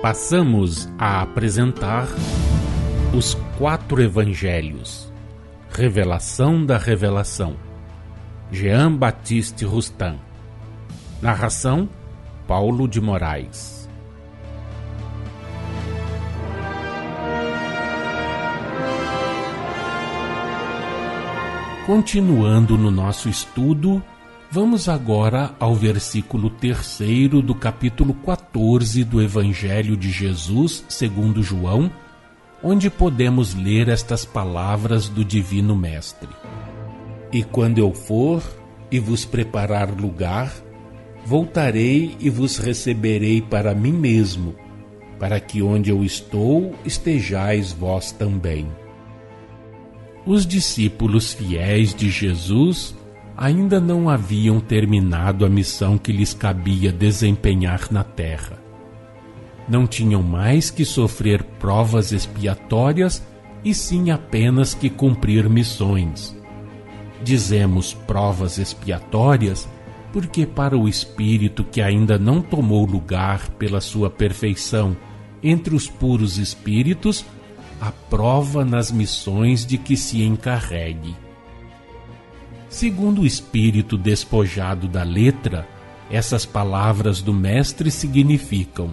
Passamos a apresentar os 4 Evangelhos, Revelação da Revelação, Jean Baptiste Rustin. Narração, Paulo de Moraes. Continuando no nosso estudo, vamos agora ao versículo 3º do capítulo 14 do Evangelho de Jesus, segundo João, onde podemos ler estas palavras do Divino Mestre. E quando eu for e vos preparar lugar, voltarei e vos receberei para mim mesmo, para que onde eu estou estejais vós também. Os discípulos fiéis de Jesus ainda não haviam terminado a missão que lhes cabia desempenhar na terra. Não tinham mais que sofrer provas expiatórias e sim apenas que cumprir missões. Dizemos provas expiatórias porque para o espírito que ainda não tomou lugar pela sua perfeição entre os puros espíritos, há prova nas missões de que se encarregue. Segundo o espírito despojado da letra, essas palavras do Mestre significam: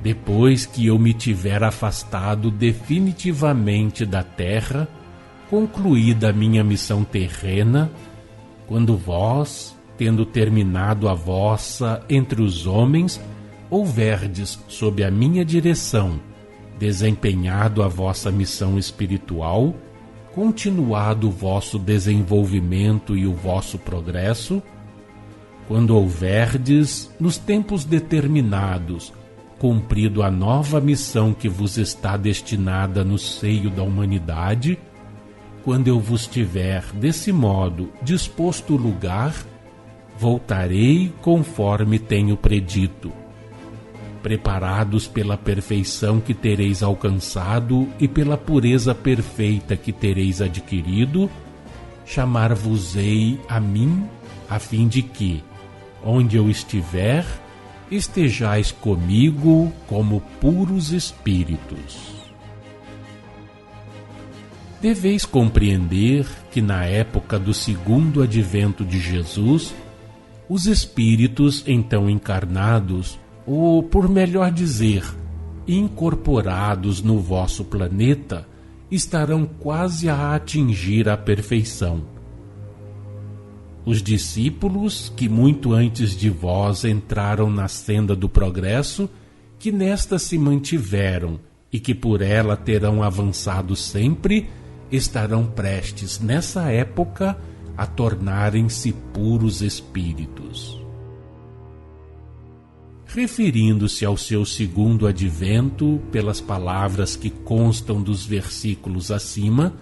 depois que eu me tiver afastado definitivamente da terra, concluída a minha missão terrena, quando vós, tendo terminado a vossa entre os homens, houverdes sob a minha direção desempenhado a vossa missão espiritual, continuado o vosso desenvolvimento e o vosso progresso, quando houverdes, nos tempos determinados, cumprido a nova missão que vos está destinada no seio da humanidade, quando eu vos tiver, desse modo, disposto o lugar, voltarei conforme tenho predito. Preparados pela perfeição que tereis alcançado e pela pureza perfeita que tereis adquirido, chamar-vos-ei a mim, a fim de que, onde eu estiver, estejais comigo como puros espíritos. Deveis compreender que na época do segundo advento de Jesus, os espíritos então encarnados, ou, por melhor dizer, incorporados no vosso planeta, estarão quase a atingir a perfeição. Os discípulos, que muito antes de vós entraram na senda do progresso, que nesta se mantiveram e que por ela terão avançado sempre, estarão prestes, nessa época, a tornarem-se puros espíritos. Referindo-se ao seu segundo advento, pelas palavras que constam dos versículos acima,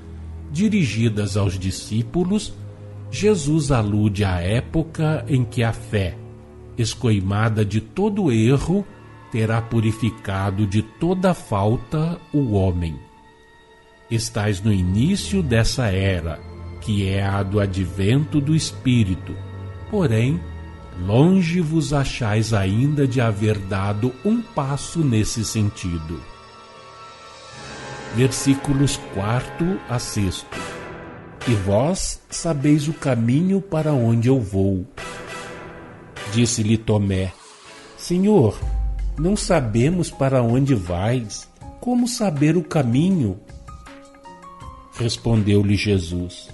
dirigidas aos discípulos, Jesus alude à época em que a fé, escoimada de todo erro, terá purificado de toda falta o homem. Estais no início dessa era, que é a do advento do Espírito, porém, longe vos achais ainda de haver dado um passo nesse sentido. Versículos 4 a 6. E vós sabeis o caminho para onde eu vou. Disse-lhe Tomé: Senhor, não sabemos para onde vais. Como saber o caminho? Respondeu-lhe Jesus: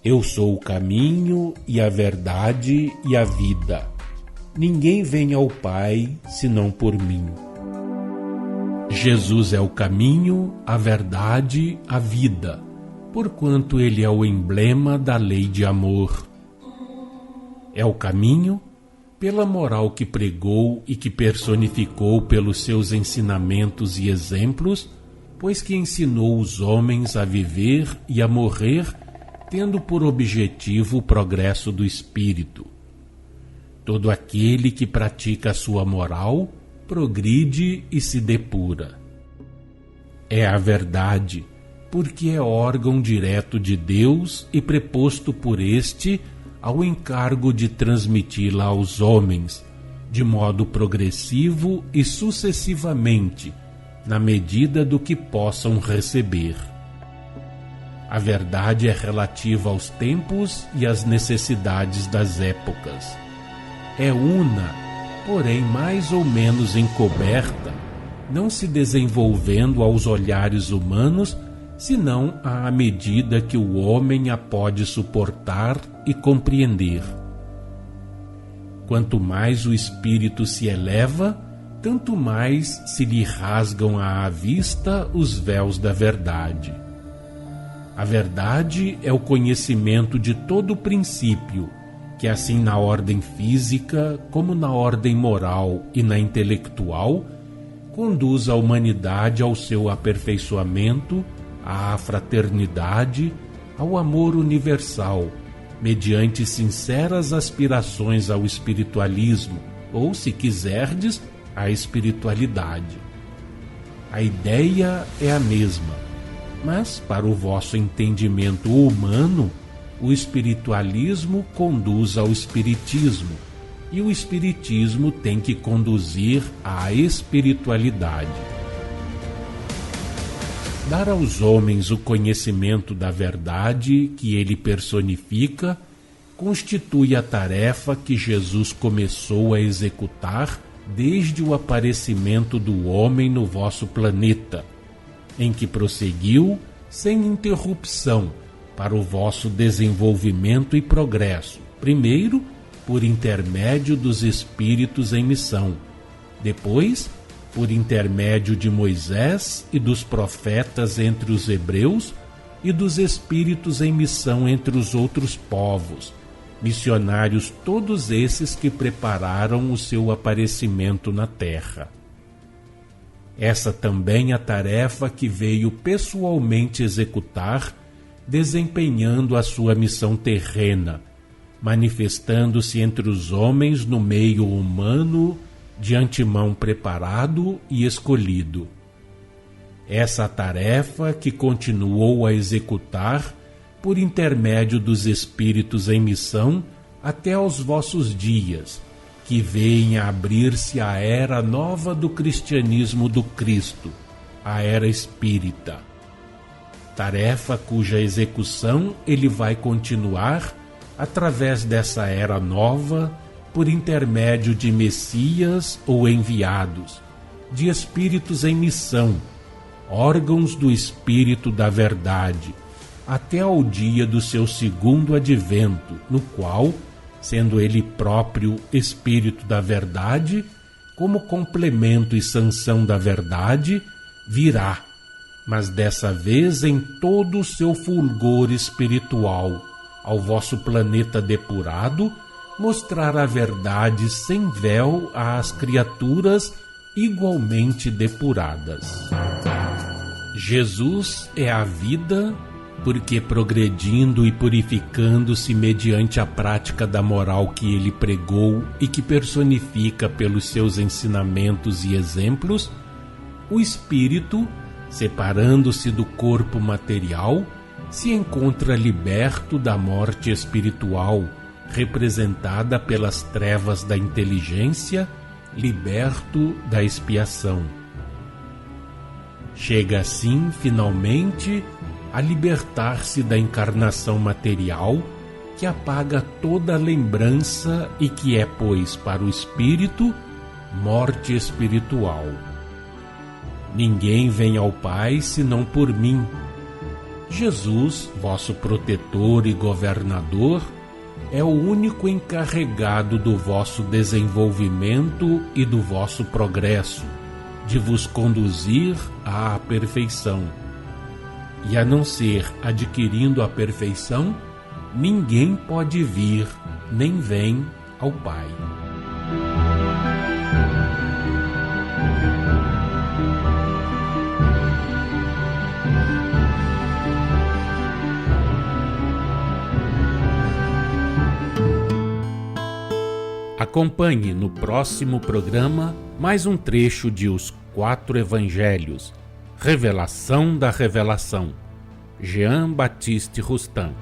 Eu sou o caminho e a verdade e a vida. Ninguém vem ao Pai senão por mim. Jesus é o caminho, a verdade, a vida, porquanto ele é o emblema da lei de amor. É o caminho pela moral que pregou e que personificou pelos seus ensinamentos e exemplos, pois que ensinou os homens a viver e a morrer, tendo por objetivo o progresso do espírito. Todo aquele que pratica a sua moral, progride e se depura. É a verdade, porque é órgão direto de Deus e preposto por este ao encargo de transmiti-la aos homens, de modo progressivo e sucessivamente, na medida do que possam receber. A verdade é relativa aos tempos e às necessidades das épocas. É una, porém mais ou menos encoberta, não se desenvolvendo aos olhares humanos, senão à medida que o homem a pode suportar e compreender. Quanto mais o espírito se eleva, tanto mais se lhe rasgam à vista os véus da verdade. A verdade é o conhecimento de todo o princípio, que assim na ordem física, como na ordem moral e na intelectual, conduz a humanidade ao seu aperfeiçoamento, à fraternidade, ao amor universal, mediante sinceras aspirações ao espiritualismo, ou, se quiserdes, à espiritualidade. A ideia é a mesma, mas para o vosso entendimento humano, o espiritualismo conduz ao espiritismo, e o espiritismo tem que conduzir à espiritualidade. Dar aos homens o conhecimento da verdade que ele personifica constitui a tarefa que Jesus começou a executar desde o aparecimento do homem no vosso planeta, em que prosseguiu sem interrupção para o vosso desenvolvimento e progresso, primeiro por intermédio dos espíritos em missão, depois por intermédio de Moisés e dos profetas entre os hebreus e dos espíritos em missão entre os outros povos, missionários todos esses que prepararam o seu aparecimento na terra. Essa também é a tarefa que veio pessoalmente executar, desempenhando a sua missão terrena, manifestando-se entre os homens no meio humano, de antemão preparado e escolhido. Essa tarefa que continuou a executar por intermédio dos espíritos em missão até aos vossos dias, que veem a abrir-se a era nova do cristianismo do Cristo, a era espírita. Tarefa cuja execução ele vai continuar através dessa era nova, por intermédio de Messias ou enviados, de espíritos em missão, órgãos do Espírito da Verdade, até ao dia do seu segundo advento, no qual, sendo ele próprio Espírito da Verdade, como complemento e sanção da verdade, virá, mas dessa vez em todo o seu fulgor espiritual, ao vosso planeta depurado, mostrar a verdade sem véu às criaturas igualmente depuradas. Jesus é a vida, porque progredindo e purificando-se mediante a prática da moral que ele pregou e que personifica pelos seus ensinamentos e exemplos, o espírito, separando-se do corpo material, se encontra liberto da morte espiritual, representada pelas trevas da inteligência, liberto da expiação. Chega assim, finalmente, a libertar-se da encarnação material, que apaga toda a lembrança e que é, pois, para o espírito, morte espiritual. Ninguém vem ao Pai senão por mim. Jesus, vosso protetor e governador, é o único encarregado do vosso desenvolvimento e do vosso progresso, de vos conduzir à perfeição. E a não ser adquirindo a perfeição, ninguém pode vir, nem vem ao Pai. Acompanhe no próximo programa mais um trecho de Os Quatro Evangelhos, Revelação da Revelação, Jean Baptiste Rustin.